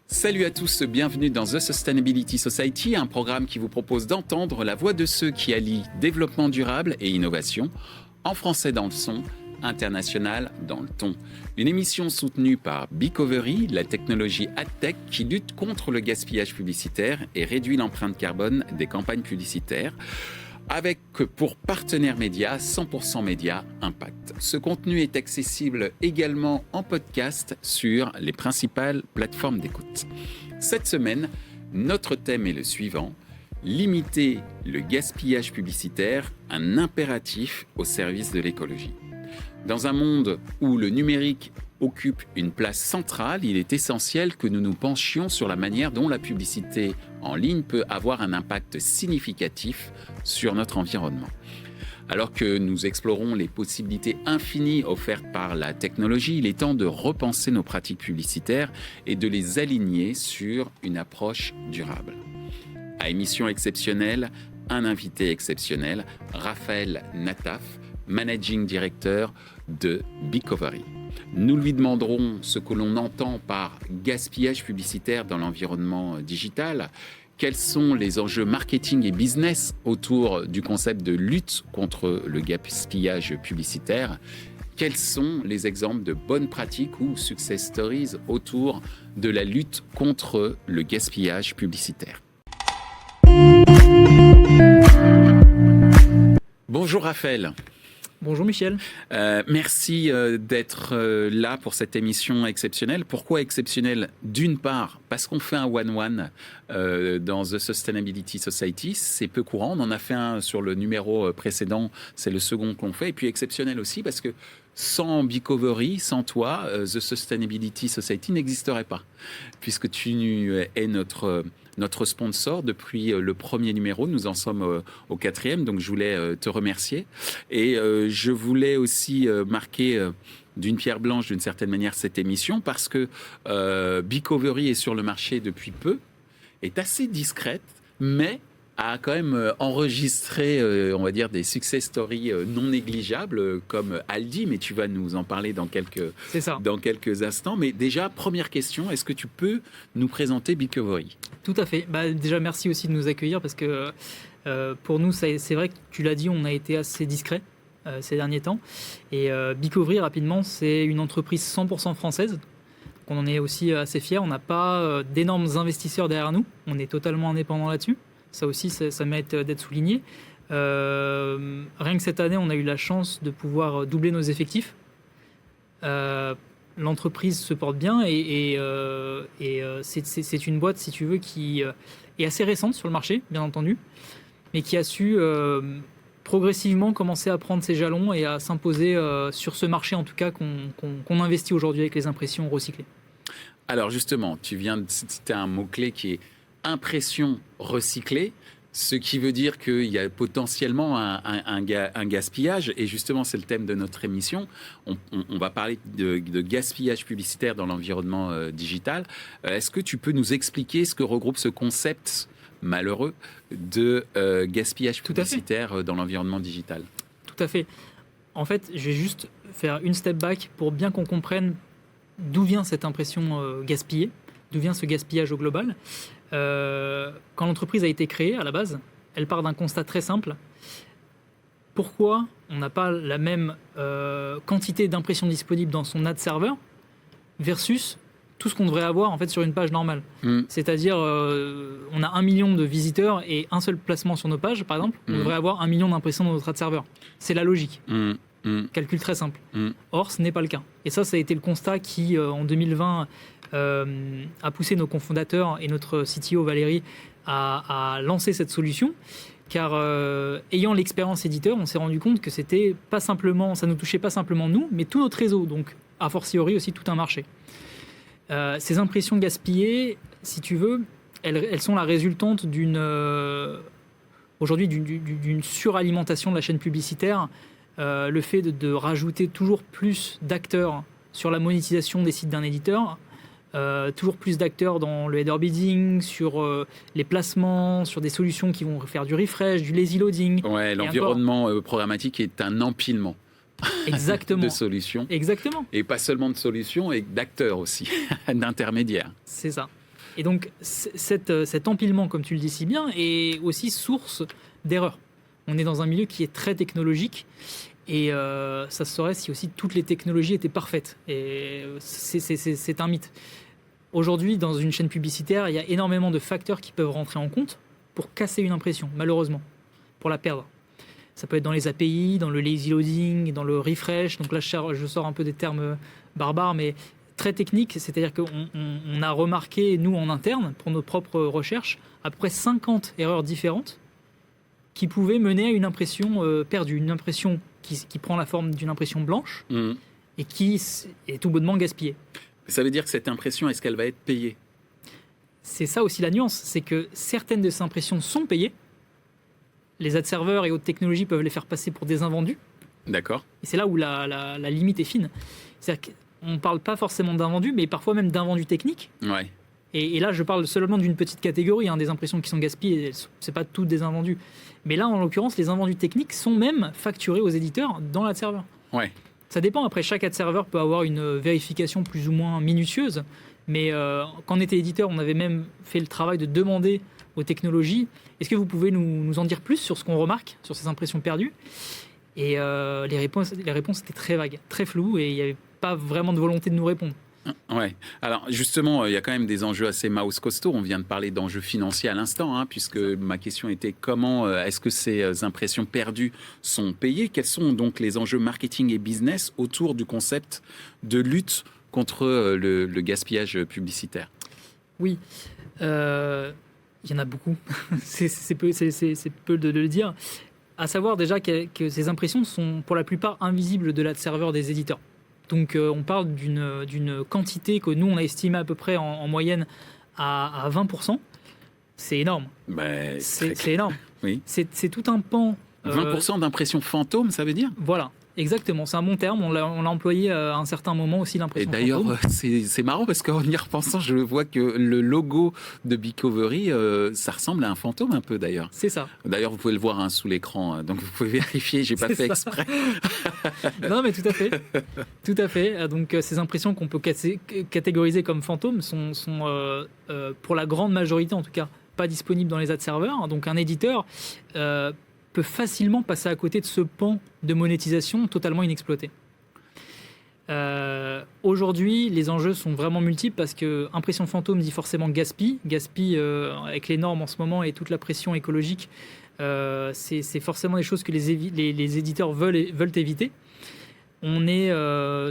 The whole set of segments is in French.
Salut à tous, bienvenue dans The Sustainability Society, un programme qui vous propose d'entendre la voix de ceux qui allient développement durable et innovation, en français dans le son, international dans le ton. Une émission soutenue par Becovery, la technologie AdTech qui lutte contre le gaspillage publicitaire et réduit l'empreinte carbone des campagnes publicitaires, avec pour partenaire média 100% Média Impact. Ce contenu est accessible également en podcast sur les principales plateformes d'écoute. Cette semaine, notre thème est le suivant: limiter le gaspillage publicitaire, un impératif au service de l'écologie. Dans un monde où le numérique occupe une place centrale, il est essentiel que nous nous penchions sur la manière dont la publicité en ligne peut avoir un impact significatif sur notre environnement. Alors que nous explorons les possibilités infinies offertes par la technologie, il est temps de repenser nos pratiques publicitaires et de les aligner sur une approche durable. À émission exceptionnelle, un invité exceptionnel, Raphaël Nataf, Managing Director de Becovery. Nous lui demanderons ce que l'on entend par gaspillage publicitaire dans l'environnement digital, quels sont les enjeux marketing et business autour du concept de lutte contre le gaspillage publicitaire, quels sont les exemples de bonnes pratiques ou success stories autour de la lutte contre le gaspillage publicitaire. Bonjour Raphaël. Bonjour Michel. Merci d'être là pour cette émission exceptionnelle. Pourquoi exceptionnelle ? D'une part, parce qu'on fait un one-one dans The Sustainability Society. C'est peu courant. On en a fait un sur le numéro précédent. C'est le second qu'on fait. Et puis exceptionnel aussi parce que sans Becovery, sans toi, The Sustainability Society n'existerait pas. Puisque tu es notre sponsor depuis le premier numéro. Nous en sommes au 4e, donc je voulais te remercier. Et je voulais aussi marquer d'une pierre blanche, d'une certaine manière, cette émission, parce que Becovery est sur le marché depuis peu, est assez discrète, mais a quand même enregistré, on va dire, des success stories non négligeables, comme Aldi, mais tu vas nous en parler dans quelques instants. Mais déjà, première question, est-ce que tu peux nous présenter Becovery ? Tout à fait. Déjà, merci aussi de nous accueillir, parce que pour nous, c'est vrai que tu l'as dit, on a été assez discret ces derniers temps. Et Becovery, rapidement, c'est une entreprise 100% française. Donc on en est aussi assez fiers. On n'a pas d'énormes investisseurs derrière nous. On est totalement indépendant là-dessus. Ça aussi, ça mérite d'être souligné. Rien que cette année, on a eu la chance de pouvoir doubler nos effectifs. L'entreprise se porte bien et c'est une boîte, si tu veux, qui est assez récente sur le marché, bien entendu, mais qui a su progressivement commencer à prendre ses jalons et à s'imposer sur ce marché, en tout cas, qu'on investit aujourd'hui avec les impressions recyclées. Alors justement, tu viens de citer un mot-clé qui est impression recyclée, ce qui veut dire qu'il y a potentiellement un gaspillage, et justement c'est le thème de notre émission. On va parler de gaspillage publicitaire dans l'environnement digital. Est-ce que tu peux nous expliquer ce que regroupe ce concept malheureux de gaspillage publicitaire dans l'environnement digital ? Tout à fait. En fait, je vais juste faire une step back pour bien qu'on comprenne d'où vient cette impression gaspillée, d'où vient ce gaspillage au global. Quand l'entreprise a été créée, à la base, elle part d'un constat très simple. Pourquoi on n'a pas la même quantité d'impressions disponibles dans son ad server versus tout ce qu'on devrait avoir en fait sur une page normale. C'est-à-dire, on a 1 million de visiteurs et un seul placement sur nos pages, par exemple. On devrait avoir 1 million d'impressions dans notre ad server. C'est la logique. Calcul très simple. Or, ce n'est pas le cas. Et ça a été le constat qui, en 2020, a poussé nos cofondateurs et notre CTO Valérie à lancer cette solution. Car ayant l'expérience éditeur, on s'est rendu compte que c'était pas simplement, ça ne touchait pas simplement nous, mais tout notre réseau. Donc, a fortiori aussi tout un marché. Ces impressions gaspillées, si tu veux, elles sont la résultante aujourd'hui d'une suralimentation de la chaîne publicitaire. Le fait de rajouter toujours plus d'acteurs sur la monétisation des sites d'un éditeur toujours plus d'acteurs dans le header bidding, sur les placements, sur des solutions qui vont faire du refresh, du lazy loading. Ouais, l'environnement programmatique est un empilement. Exactement. De solutions. Exactement. Et pas seulement de solutions, et d'acteurs aussi, d'intermédiaires. C'est ça. Et donc, cet empilement, comme tu le dis si bien, est aussi source d'erreurs. On est dans un milieu qui est très technologique, et ça se saurait si aussi toutes les technologies étaient parfaites. Et c'est un mythe. Aujourd'hui, dans une chaîne publicitaire, il y a énormément de facteurs qui peuvent rentrer en compte pour casser une impression, malheureusement, pour la perdre. Ça peut être dans les API, dans le lazy loading, dans le refresh. Donc là, je sors un peu des termes barbares, mais très techniques. C'est-à-dire qu'on a remarqué, nous, en interne, pour nos propres recherches, à peu près 50 erreurs différentes qui pouvaient mener à une impression perdue. Une impression qui prend la forme d'une impression blanche et qui est tout bonnement gaspillée. Ça veut dire que cette impression, est-ce qu'elle va être payée ? C'est ça aussi la nuance. C'est que certaines de ces impressions sont payées. Les ad serveurs et autres technologies peuvent les faire passer pour des invendus. D'accord. Et c'est là où la limite est fine. C'est-à-dire qu'on ne parle pas forcément d'invendus, mais parfois même d'invendus techniques. Ouais. Et là, je parle seulement d'une petite catégorie, des impressions qui sont gaspillées. Ce n'est pas toutes des invendus. Mais là, en l'occurrence, les invendus techniques sont même facturés aux éditeurs dans l'ad server. Ouais. Ça dépend. Après, chaque ad server peut avoir une vérification plus ou moins minutieuse. Mais quand on était éditeur, on avait même fait le travail de demander aux technologies. Est-ce que vous pouvez nous en dire plus sur ce qu'on remarque, sur ces impressions perdues ? Et les réponses étaient très vagues, très floues, et il n'y avait pas vraiment de volonté de nous répondre. Ouais. Alors justement, il y a quand même des enjeux assez mouse costauds. On vient de parler d'enjeux financiers à l'instant, puisque ma question était comment est-ce que ces impressions perdues sont payées ? Quels sont donc les enjeux marketing et business autour du concept de lutte contre le gaspillage publicitaire ? Oui. Il y en a beaucoup, c'est peu de le dire. À savoir déjà que ces impressions sont pour la plupart invisibles de l'ad serveur des éditeurs. Donc on parle d'une quantité que nous on a estimée à peu près en moyenne à 20%. C'est énorme. C'est énorme. Oui. C'est tout un pan. 20% d'impressions fantômes, ça veut dire ? Voilà. Exactement, c'est un bon terme. On l'a employé à un certain moment aussi, l'impression. Et d'ailleurs, c'est marrant parce qu'en y repensant, je vois que le logo de Beacovery, ça ressemble à un fantôme un peu d'ailleurs. C'est ça. D'ailleurs, vous pouvez le voir sous l'écran, donc vous pouvez vérifier, j'ai pas fait exprès. Non, mais tout à fait. Tout à fait. Donc ces impressions qu'on peut catégoriser comme fantômes sont pour la grande majorité en tout cas, pas disponibles dans les ad serveurs. Donc un éditeur peut facilement passer à côté de ce pan de monétisation totalement inexploité. Aujourd'hui, les enjeux sont vraiment multiples parce que impression fantôme dit forcément gaspille. Gaspille, avec les normes en ce moment et toute la pression écologique, c'est forcément des choses que les éditeurs veulent éviter. On est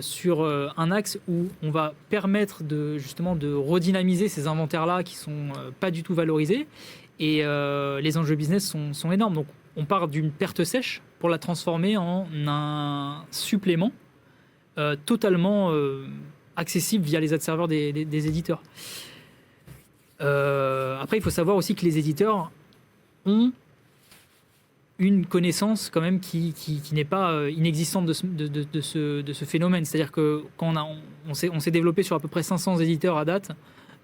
sur un axe où on va permettre justement de redynamiser ces inventaires-là qui sont pas du tout valorisés. Et les enjeux business sont énormes. Donc, on part d'une perte sèche pour la transformer en un supplément totalement accessible via les ad serveurs des éditeurs. Après, il faut savoir aussi que les éditeurs ont une connaissance quand même qui n'est pas inexistante de ce phénomène. C'est-à-dire que quand on s'est développé sur à peu près 500 éditeurs à date,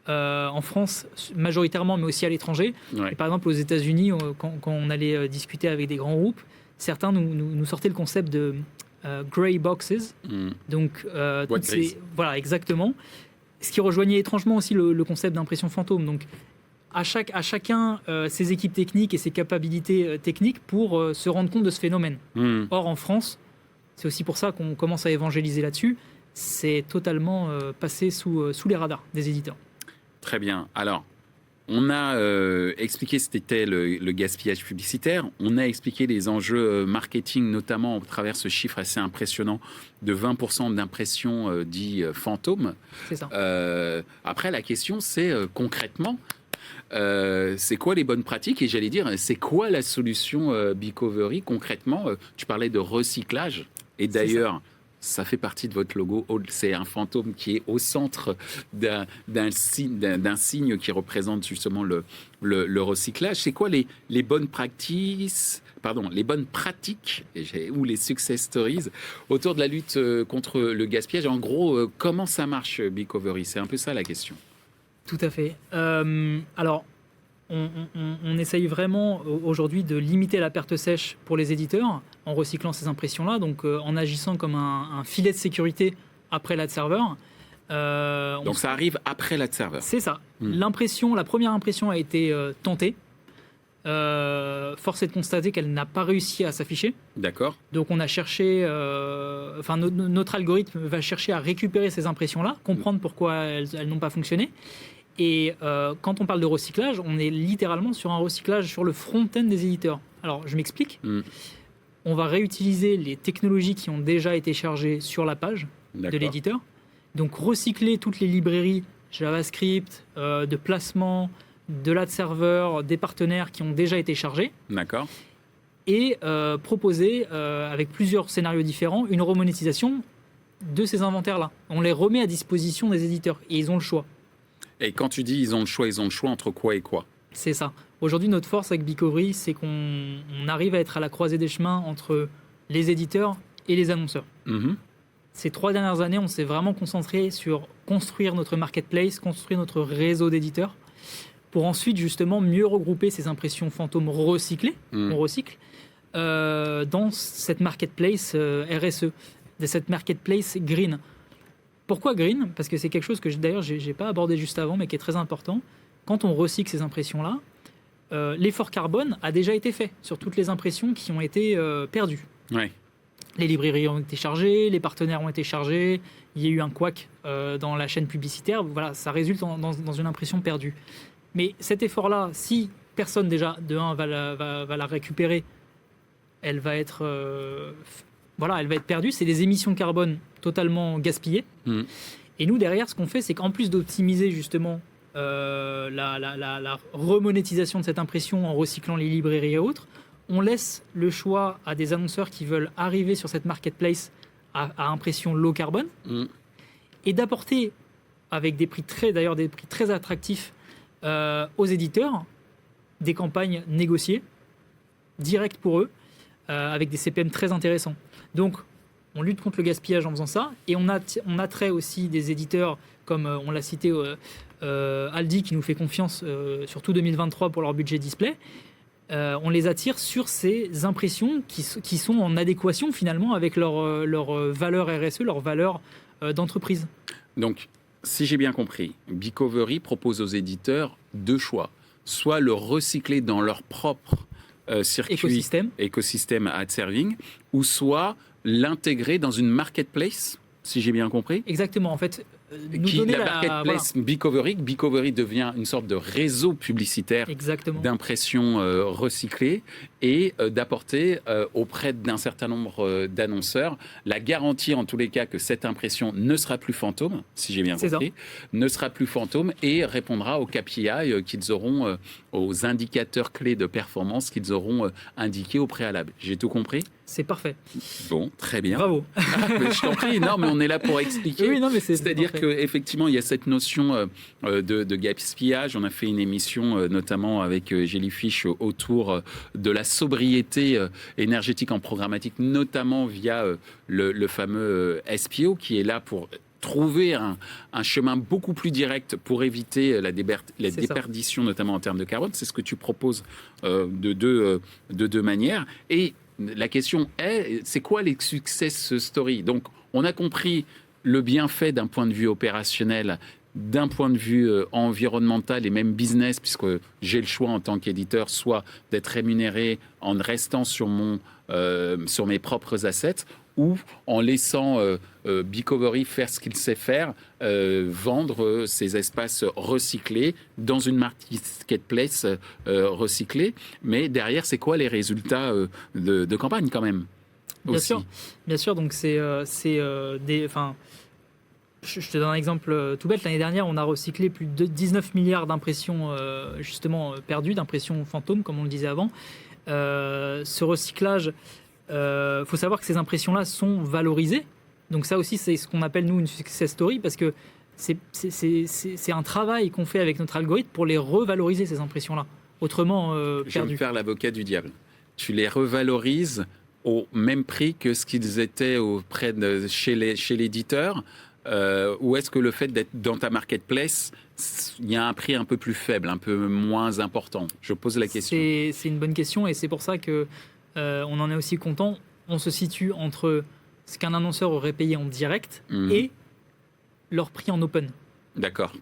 en France majoritairement, mais aussi à l'étranger. Ouais. Et par exemple, aux États-Unis, quand on allait discuter avec des grands groupes, certains nous sortaient le concept de grey boxes. Donc, voilà, exactement. Ce qui rejoignait étrangement aussi le concept d'impression fantôme. Donc, à chacun ses équipes techniques et ses capacités techniques pour se rendre compte de ce phénomène. Or, en France, c'est aussi pour ça qu'on commence à évangéliser là-dessus. C'est totalement passé sous les radars des éditeurs. Très bien. Alors, on a expliqué ce qu'était le gaspillage publicitaire. On a expliqué les enjeux marketing, notamment à travers ce chiffre assez impressionnant de 20% d'impressions dits fantômes. C'est ça. Après, la question, c'est concrètement, c'est quoi les bonnes pratiques ? Et j'allais dire, c'est quoi la solution Beacovery concrètement ? Tu parlais de recyclage. Et d'ailleurs, ça fait partie de votre logo. C'est un fantôme qui est au centre d'un signe qui représente justement le recyclage. C'est quoi les bonnes les bonnes pratiques ou les success stories autour de la lutte contre le gaspillage? En gros, comment ça marche, Becovery? C'est un peu ça la question. Tout à fait. Alors, on essaye vraiment aujourd'hui de limiter la perte sèche pour les éditeurs en recyclant ces impressions-là, donc en agissant comme un filet de sécurité après l'ad server. Donc ça arrive après l'ad server. C'est ça. La première impression a été tentée. Force est de constater qu'elle n'a pas réussi à s'afficher. D'accord. Donc on a cherché, notre algorithme va chercher à récupérer ces impressions-là, comprendre pourquoi elles n'ont pas fonctionné. Et quand on parle de recyclage, on est littéralement sur un recyclage sur le front-end des éditeurs. Alors je m'explique. On va réutiliser les technologies qui ont déjà été chargées sur la page de l'éditeur. Donc recycler toutes les librairies JavaScript, de placement, de l'ad server, des partenaires qui ont déjà été chargés. D'accord. Et proposer, avec plusieurs scénarios différents, une remonétisation de ces inventaires-là. On les remet à disposition des éditeurs et ils ont le choix. Et quand tu dis ils ont le choix entre quoi et quoi? C'est ça. Aujourd'hui, notre force avec Becovery, c'est qu'on arrive à être à la croisée des chemins entre les éditeurs et les annonceurs. Ces 3 dernières années, on s'est vraiment concentré sur construire notre marketplace, construire notre réseau d'éditeurs, pour ensuite justement mieux regrouper ces impressions fantômes recyclées, on recycle, dans cette marketplace RSE, de cette marketplace green. Pourquoi green? Parce que c'est quelque chose que d'ailleurs j'ai pas abordé juste avant, mais qui est très important. Quand on recycle ces impressions-là, l'effort carbone a déjà été fait sur toutes les impressions qui ont été perdues. Ouais. Les librairies ont été chargées, les partenaires ont été chargés, il y a eu un couac dans la chaîne publicitaire. Voilà, ça résulte dans une impression perdue. Mais cet effort-là, si personne déjà, de 1, va la récupérer, elle va être perdue. C'est des émissions de carbone totalement gaspillées. Et nous, derrière, ce qu'on fait, c'est qu'en plus d'optimiser justement la remonétisation de cette impression en recyclant les librairies et autres, on laisse le choix à des annonceurs qui veulent arriver sur cette marketplace à impression low carbone et d'apporter, avec des prix très attractifs aux éditeurs, des campagnes négociées, directes pour eux, avec des CPM très intéressants. Donc, on lutte contre le gaspillage en faisant ça, et on attrait aussi des éditeurs, comme on l'a cité, Aldi, qui nous fait confiance, surtout 2023 pour leur budget display. On les attire sur ces impressions qui sont en adéquation finalement avec leur valeur RSE, leur valeur d'entreprise. Donc, si j'ai bien compris, Becovery propose aux éditeurs 2 choix. Soit le recycler dans leur propre circuit écosystème ad serving, ou soit l'intégrer dans une marketplace, si j'ai bien compris. Exactement, en fait. La marketplace Becovery devient une sorte de réseau publicitaire d'impressions recyclées et d'apporter auprès d'un certain nombre d'annonceurs la garantie en tous les cas que cette impression ne sera plus fantôme, si j'ai bien compris, ne sera plus fantôme et répondra aux KPI qu'ils auront, aux indicateurs clés de performance qu'ils auront indiqués au préalable. J'ai tout compris ? C'est parfait. Bon, très bien. Bravo. Je t'en prie, non, mais on est là pour expliquer. Oui, non, mais c'est-à-dire qu'effectivement, il y a cette notion de gaspillage. On a fait une émission, notamment avec Jellyfish, autour de la sobriété énergétique en programmatique, notamment via le fameux SPO, qui est là pour trouver un chemin beaucoup plus direct pour éviter la déperdition, notamment en termes de carbone. C'est ce que tu proposes de deux manières. Et la question est, c'est quoi les success stories? Donc, on a compris le bienfait d'un point de vue opérationnel, d'un point de vue environnemental et même business, puisque j'ai le choix en tant qu'éditeur, soit d'être rémunéré en restant sur mes propres assets, ou en laissant Becovery faire ce qu'il sait faire, vendre ses espaces recyclés dans une marketplace recyclée. Mais derrière, c'est quoi les résultats de campagne quand même? Bien sûr. Donc je te donne un exemple tout bête. L'année dernière, on a recyclé plus de 19 milliards d'impressions perdues, d'impressions fantômes, comme on le disait avant. Ce recyclage, faut savoir que ces impressions-là sont valorisées Donc ça aussi, c'est ce qu'on appelle, nous, une success story, parce que c'est un travail qu'on fait avec notre algorithme pour les revaloriser, ces impressions-là. Autrement, Je vais perdu. me faire l'avocat du diable. Tu les revalorises au même prix que ce qu'ils étaient chez l'éditeur, ou est-ce que le fait d'être dans ta marketplace, il y a un prix un peu plus faible, un peu moins important? Je pose la question. C'est une bonne question, et c'est pour ça que on en est aussi content. On se situe entre ce qu'un annonceur aurait payé en direct et leur prix en open. D'accord.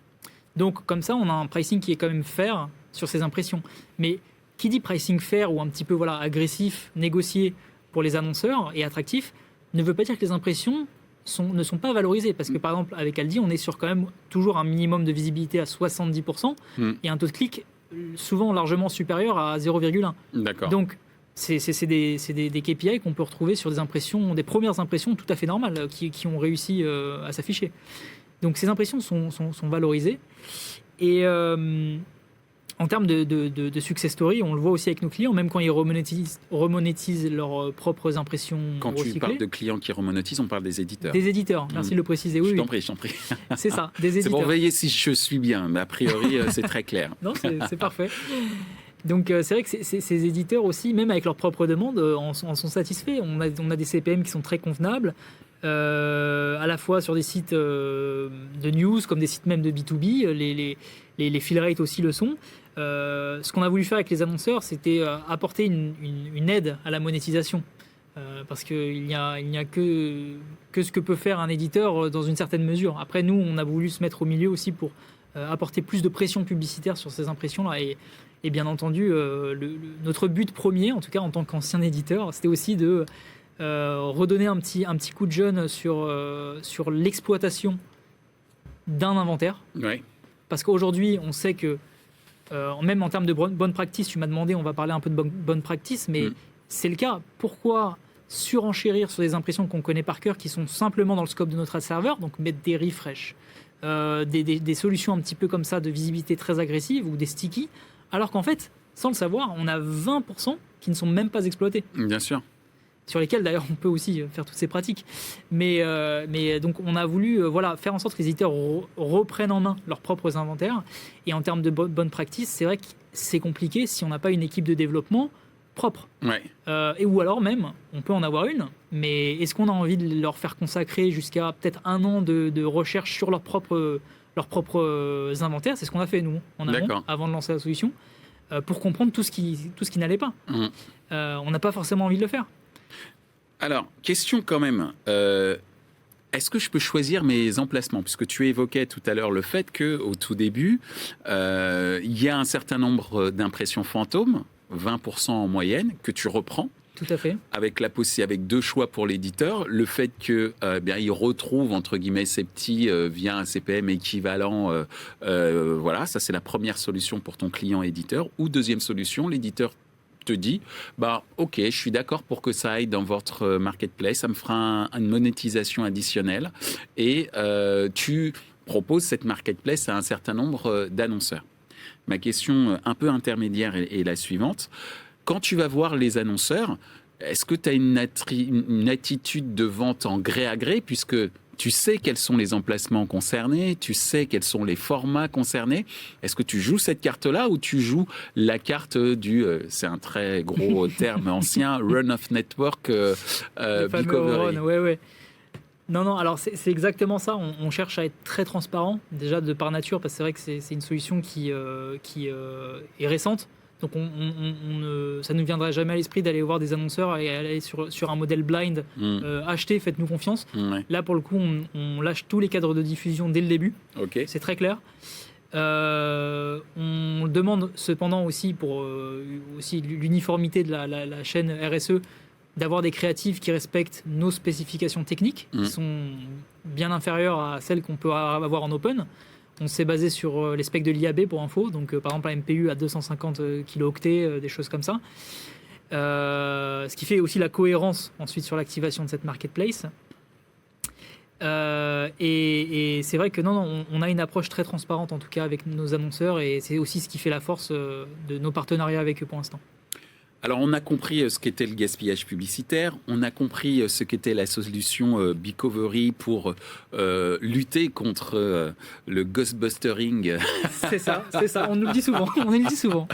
Donc comme ça, on a un pricing qui est quand même fair sur ces impressions. Mais qui dit pricing fair ou un petit peu agressif, négocié pour les annonceurs et attractif, ne veut pas dire que les impressions ne sont pas valorisées. Parce que par exemple, avec Aldi, on est sur quand même toujours un minimum de visibilité à 70% et un taux de clic souvent largement supérieur à 0,1. D'accord. Donc c'est des KPI qu'on peut retrouver sur des premières impressions tout à fait normales qui ont réussi à s'afficher. Donc ces impressions sont valorisées. Et en termes de success story, on le voit aussi avec nos clients, même quand ils remonétisent leurs propres impressions Quand recyclées. tu parles de clients qui remonétisent, on parle des éditeurs. Des éditeurs, merci de le préciser. Oui, Je t'en prie. C'est ça, des éditeurs. C'est pour veiller si je suis bien, mais a priori, c'est très clair. Non, c'est parfait. Donc c'est vrai que ces éditeurs aussi, même avec leurs propres demandes, en sont satisfaits. On a des CPM qui sont très convenables, à la fois sur des sites de news comme des sites même de B2B. Les fill rates aussi le sont. Ce qu'on a voulu faire avec les annonceurs, c'était apporter une aide à la monétisation. Parce qu'il n'y a que ce que peut faire un éditeur dans une certaine mesure. Après, nous, on a voulu se mettre au milieu aussi pour apporter plus de pression publicitaire sur ces impressions-là. Et bien entendu, notre but premier, en tout cas en tant qu'ancien éditeur, c'était aussi de redonner un petit coup de jeune sur l'exploitation d'un inventaire. Ouais. Parce qu'aujourd'hui, on sait que, même en termes de bonne practice, tu m'as demandé, on va parler un peu de bonne practice, mais c'est le cas. Pourquoi surenchérir sur des impressions qu'on connaît par cœur, qui sont simplement dans le scope de notre ad serveur, donc mettre des refresh, des solutions un petit peu comme ça de visibilité très agressive ou des sticky, alors qu'en fait, sans le savoir, on a 20% qui ne sont même pas exploités. Bien sûr. Sur lesquels d'ailleurs on peut aussi faire toutes ces pratiques. Mais donc on a voulu faire en sorte que les éditeurs reprennent en main leurs propres inventaires. Et en termes de bonne practice, c'est vrai que c'est compliqué si on n'a pas une équipe de développement propre. Ouais. Ou alors même, on peut en avoir une, mais est-ce qu'on a envie de leur faire consacrer jusqu'à peut-être 1 an de recherche sur leurs propres inventaires? C'est ce qu'on a fait nous en amont, avant de lancer la solution, pour comprendre tout ce qui n'allait pas. On n'a pas forcément envie de le faire. Alors, question quand même. Est-ce que je peux choisir mes emplacements? Puisque tu évoquais tout à l'heure le fait qu'au tout début, il y a un certain nombre d'impressions fantômes, 20% en moyenne, que tu reprends. Tout à fait. Avec 2 choix pour l'éditeur. Le fait que il retrouve, entre guillemets, ses petits via un CPM équivalent. Voilà, ça c'est la première solution pour ton client éditeur. Ou deuxième solution, l'éditeur te dit, ok, je suis d'accord pour que ça aille dans votre marketplace, ça me fera une monétisation additionnelle, et tu proposes cette marketplace à un certain nombre d'annonceurs. Ma question un peu intermédiaire est la suivante. Quand tu vas voir les annonceurs, est-ce que tu as une attitude de vente en gré à gré, puisque tu sais quels sont les emplacements concernés, tu sais quels sont les formats concernés? Est-ce que tu joues cette carte-là ou tu joues la carte c'est un très gros terme ancien, run-off network, Bcovery? Ouais. Non, alors c'est exactement ça. On cherche à être très transparent, déjà de par nature, parce que c'est vrai que c'est une solution qui est récente. Donc ça ne nous viendrait jamais à l'esprit d'aller voir des annonceurs et aller sur un modèle blind, achetez, faites-nous confiance. Là, pour le coup, on lâche tous les cadres de diffusion dès le début. Okay. C'est très clair. On demande cependant aussi, pour l'uniformité de la chaîne RSE, d'avoir des créatifs qui respectent nos spécifications techniques, qui sont bien inférieures à celles qu'on peut avoir en open. On s'est basé sur les specs de l'IAB pour info, donc par exemple un MPU à 250 kilo-octets, des choses comme ça. Ce qui fait aussi la cohérence ensuite sur l'activation de cette marketplace. Et c'est vrai que on a une approche très transparente en tout cas avec nos annonceurs, et c'est aussi ce qui fait la force de nos partenariats avec eux pour l'instant. Alors, on a compris ce qu'était le gaspillage publicitaire, on a compris ce qu'était la solution Bicovery pour lutter contre le ghostbustering C'est ça, on nous le dit souvent. On nous le dit souvent.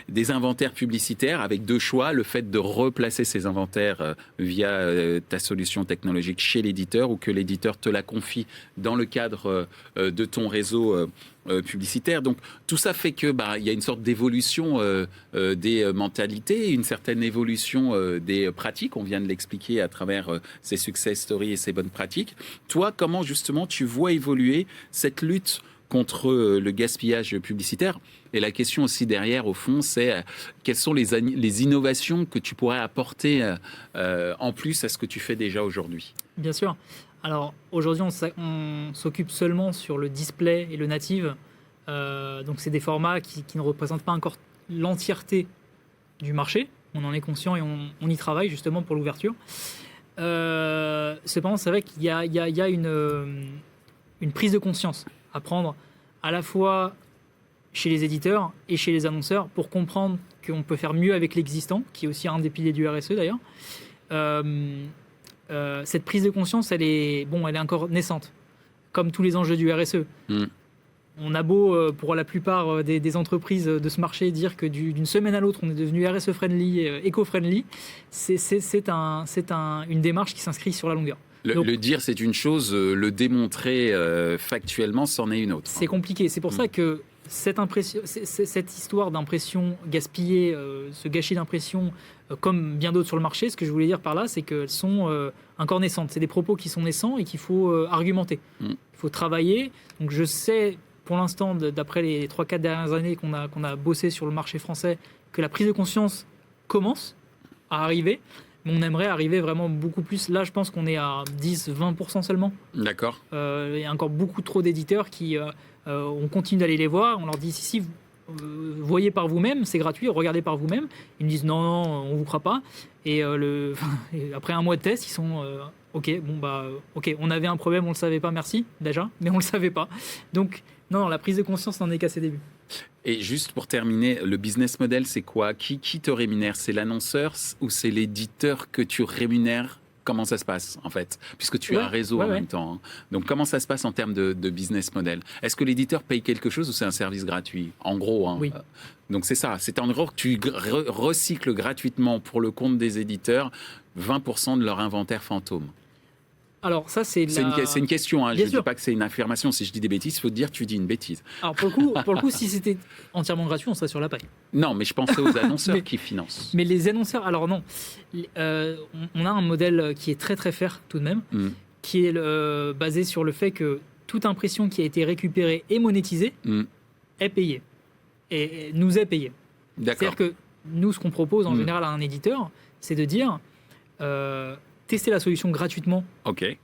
Des inventaires publicitaires avec deux choix, le fait de replacer ces inventaires via ta solution technologique chez l'éditeur ou que l'éditeur te la confie dans le cadre de ton réseau publicitaire. Donc tout ça fait que il y a une sorte d'évolution des mentalités, une certaine évolution des pratiques. On vient de l'expliquer à travers ces success stories et ces bonnes pratiques. Toi, comment justement tu vois évoluer cette lutte contre le gaspillage publicitaire? Et la question aussi derrière, au fond, c'est quelles sont les innovations que tu pourrais apporter en plus à ce que tu fais déjà aujourd'hui? Bien sûr. Alors aujourd'hui, on s'occupe seulement sur le display et le native. Donc c'est des formats qui ne représentent pas encore l'entièreté du marché. On en est conscient et on y travaille justement pour l'ouverture. Cependant, c'est vrai qu'il y a une prise de conscience à prendre à la fois chez les éditeurs et chez les annonceurs pour comprendre qu'on peut faire mieux avec l'existant, qui est aussi un des piliers du RSE d'ailleurs. Cette prise de conscience, elle est encore naissante, comme tous les enjeux du RSE. On a beau, pour la plupart des entreprises de ce marché, dire que d'une semaine à l'autre, on est devenu RSE-friendly, éco-friendly, c'est une démarche qui s'inscrit sur la longueur. Le dire, c'est une chose, le démontrer factuellement, c'en est une autre. C'est compliqué. C'est pour ça que cette histoire d'impression gaspillée, ce gâchis d'impression, comme bien d'autres sur le marché, ce que je voulais dire par là, c'est qu'elles sont encore naissantes. C'est des propos qui sont naissants et qu'il faut argumenter. Il faut travailler. Donc je sais, pour l'instant, d'après les 3-4 dernières années qu'on a bossé sur le marché français, que la prise de conscience commence à arriver. Mais on aimerait arriver vraiment beaucoup plus. Là, je pense qu'on est à 10-20% seulement. D'accord. Il y a encore beaucoup trop d'éditeurs qui... on continue d'aller les voir, on leur dit si vous voyez par vous-même, c'est gratuit, regardez par vous-même. Ils me disent non, on vous croit pas. Et après un mois de test, ils sont ok, on avait un problème, on le savait pas, merci déjà, mais on le savait pas. Donc non, la prise de conscience n'en est qu'à ses débuts. Et juste pour terminer, le business model, c'est quoi? Qui te rémunère? C'est l'annonceur ou c'est l'éditeur que tu rémunères? Comment ça se passe, en fait? Puisque tu as un réseau en même temps. Hein. Donc, comment ça se passe en termes de business model? Est-ce que l'éditeur paye quelque chose ou c'est un service gratuit? En gros, hein. Oui. Donc, c'est ça. C'est en gros que tu recycles gratuitement pour le compte des éditeurs 20% de leur inventaire fantôme. Alors, ça, c'est une question. Hein. Je ne dis sûr. pas que c'est une affirmation. Si je dis des bêtises, il faut dire que tu dis une bêtise. Alors, pour le coup, si c'était entièrement gratuit, on serait sur la paille. Non, mais je pensais aux annonceurs qui financent. Mais les annonceurs, alors non. On a un modèle qui est très, très fair tout de même, qui est basé sur le fait que toute impression qui a été récupérée et monétisée est payée. Et nous est payée. D'accord. C'est-à-dire que nous, ce qu'on propose en général à un éditeur, c'est de dire... tester la solution gratuitement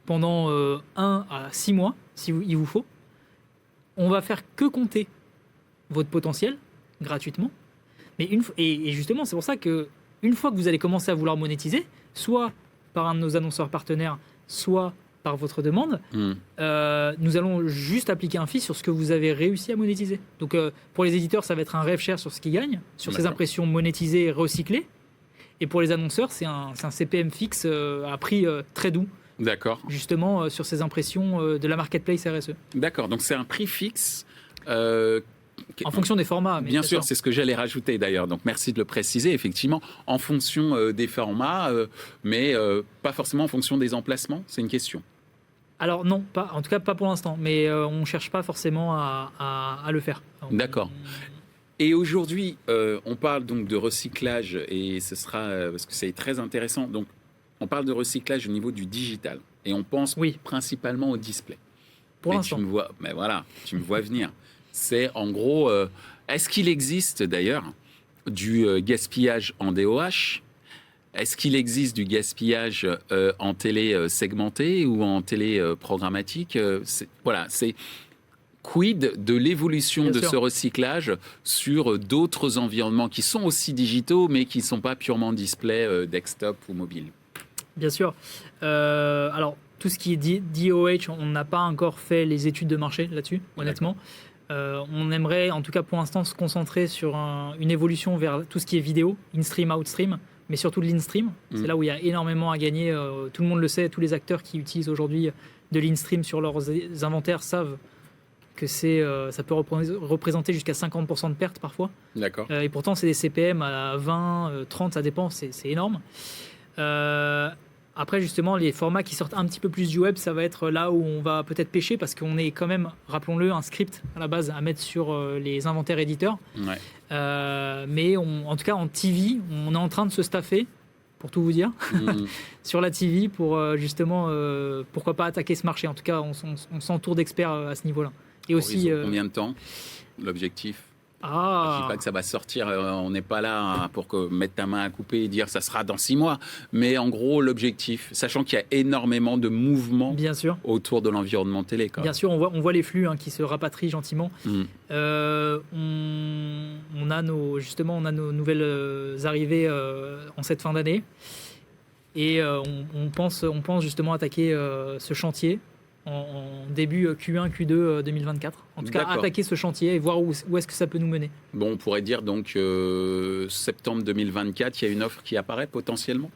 pendant 1 à 6 mois, il vous faut. On va faire que compter votre potentiel gratuitement. Mais et justement, c'est pour ça qu'une fois que vous allez commencer à vouloir monétiser, soit par un de nos annonceurs partenaires, soit par votre demande, nous allons juste appliquer un fee sur ce que vous avez réussi à monétiser. Donc pour les éditeurs, ça va être un rev share sur ce qu'ils gagnent, sur ces impressions monétisées et recyclées. Et pour les annonceurs, c'est un CPM fixe à prix très doux. D'accord. Justement, sur ces impressions de la marketplace RSE. D'accord, donc c'est un prix fixe. En fonction des formats. Bien sûr, c'est ce que j'allais rajouter d'ailleurs. Donc merci de le préciser, effectivement, en fonction des formats, mais pas forcément en fonction des emplacements. C'est une question. Alors non, en tout cas pas pour l'instant. Mais on ne cherche pas forcément à le faire. D'accord. Et aujourd'hui, on parle donc de recyclage, et ce sera, parce que c'est très intéressant, donc on parle de recyclage au niveau du digital, et on pense principalement au display. Pour l'instant. Mais voilà, tu me vois venir. C'est en gros, est-ce qu'il existe d'ailleurs du gaspillage en DOH? Est-ce qu'il existe du gaspillage en télé segmentée ou en télé programmatique? Voilà, c'est... Quid de l'évolution de ce recyclage sur d'autres environnements qui sont aussi digitaux, mais qui ne sont pas purement display desktop ou mobile? Bien sûr. Alors, tout ce qui est DOH, on n'a pas encore fait les études de marché là-dessus, honnêtement. On aimerait, en tout cas pour l'instant, se concentrer sur une évolution vers tout ce qui est vidéo, in-stream, out-stream, mais surtout de l'in-stream. C'est là où il y a énormément à gagner. Tout le monde le sait, tous les acteurs qui utilisent aujourd'hui de l'in-stream sur leurs inventaires savent que ça peut représenter jusqu'à 50% de pertes parfois. D'accord. Et pourtant, c'est des CPM à 20, 30, ça dépend, c'est énorme. Après, justement, les formats qui sortent un petit peu plus du web, ça va être là où on va peut-être pêcher parce qu'on est quand même, rappelons-le, un script à la base à mettre sur les inventaires éditeurs. Ouais. Mais en tout cas, en TV, on est en train de se staffer, pour tout vous dire, sur la TV pour justement, pourquoi pas attaquer ce marché. En tout cas, on s'entoure d'experts à ce niveau-là. Et aussi, combien de temps, l'objectif? Je ne dis pas que ça va sortir, on n'est pas là pour mettre ta main à couper et dire ça sera dans 6 mois. Mais en gros, l'objectif, sachant qu'il y a énormément de mouvements bien sûr, autour de l'environnement télé. Bien sûr, on voit les flux qui se rapatrient gentiment. On a nos nouvelles arrivées en cette fin d'année. Et on pense justement attaquer ce chantier en début Q1, Q2 2024. En tout cas, attaquer ce chantier et voir où est-ce que ça peut nous mener. Bon, on pourrait dire donc septembre 2024, il y a une offre qui apparaît potentiellement.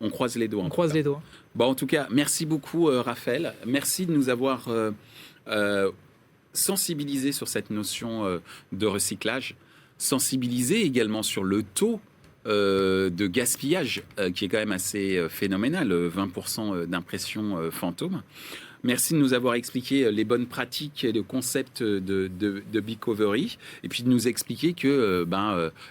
On croise les doigts. On croise les doigts. Bon, en tout cas, merci beaucoup Raphaël. Merci de nous avoir sensibilisé sur cette notion de recyclage, sensibilisé également sur le taux de gaspillage qui est quand même assez phénoménal, 20% d'impression fantôme. Merci de nous avoir expliqué les bonnes pratiques et le concept de Beakovery et puis de nous expliquer que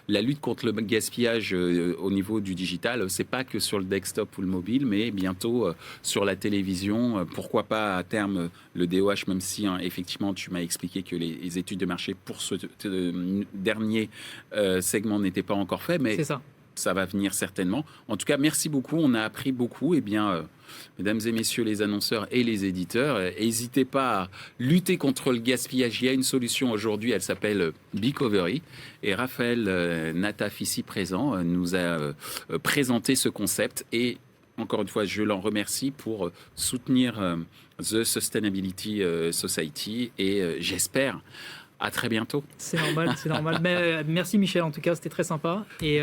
la lutte contre le gaspillage au niveau du digital, c'est pas que sur le desktop ou le mobile, mais bientôt sur la télévision. Pourquoi pas à terme le DOH, même si effectivement tu m'as expliqué que les études de marché pour ce dernier segment n'étaient pas encore faites, mais ça va venir certainement. En tout cas, merci beaucoup. On a appris beaucoup. Eh bien, mesdames et messieurs les annonceurs et les éditeurs, n'hésitez pas à lutter contre le gaspillage. Il y a une solution aujourd'hui, elle s'appelle Beakovery. Et Raphaël Nataf, ici présent, nous a présenté ce concept. Et encore une fois, je l'en remercie pour soutenir The Sustainability Society. Et j'espère à très bientôt. C'est normal. Mais, merci Michel, en tout cas, c'était très sympa. Et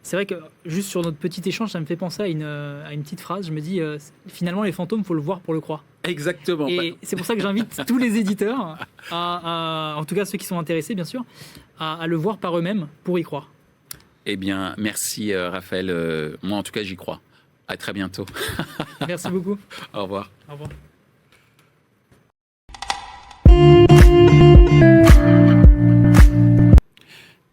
c'est vrai que juste sur notre petit échange, ça me fait penser à une petite phrase. Je me dis, finalement, les fantômes, il faut le voir pour le croire. Exactement. Et c'est pour ça que j'invite tous les éditeurs, en tout cas ceux qui sont intéressés, bien sûr, à le voir par eux-mêmes pour y croire. Eh bien, merci Raphaël. Moi, en tout cas, j'y crois. À très bientôt. Merci beaucoup. Au revoir. Au revoir.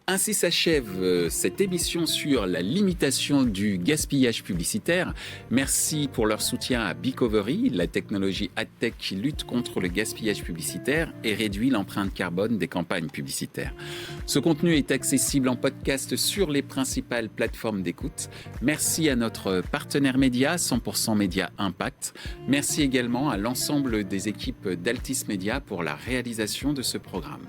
Ainsi s'achève cette émission sur la limitation du gaspillage publicitaire. Merci pour leur soutien à Beakovery, la technologie AdTech qui lutte contre le gaspillage publicitaire et réduit l'empreinte carbone des campagnes publicitaires. Ce contenu est accessible en podcast sur les principales plateformes d'écoute. Merci à notre partenaire média, 100% Média Impact. Merci également à l'ensemble des équipes d'Altis Média pour la réalisation de ce programme.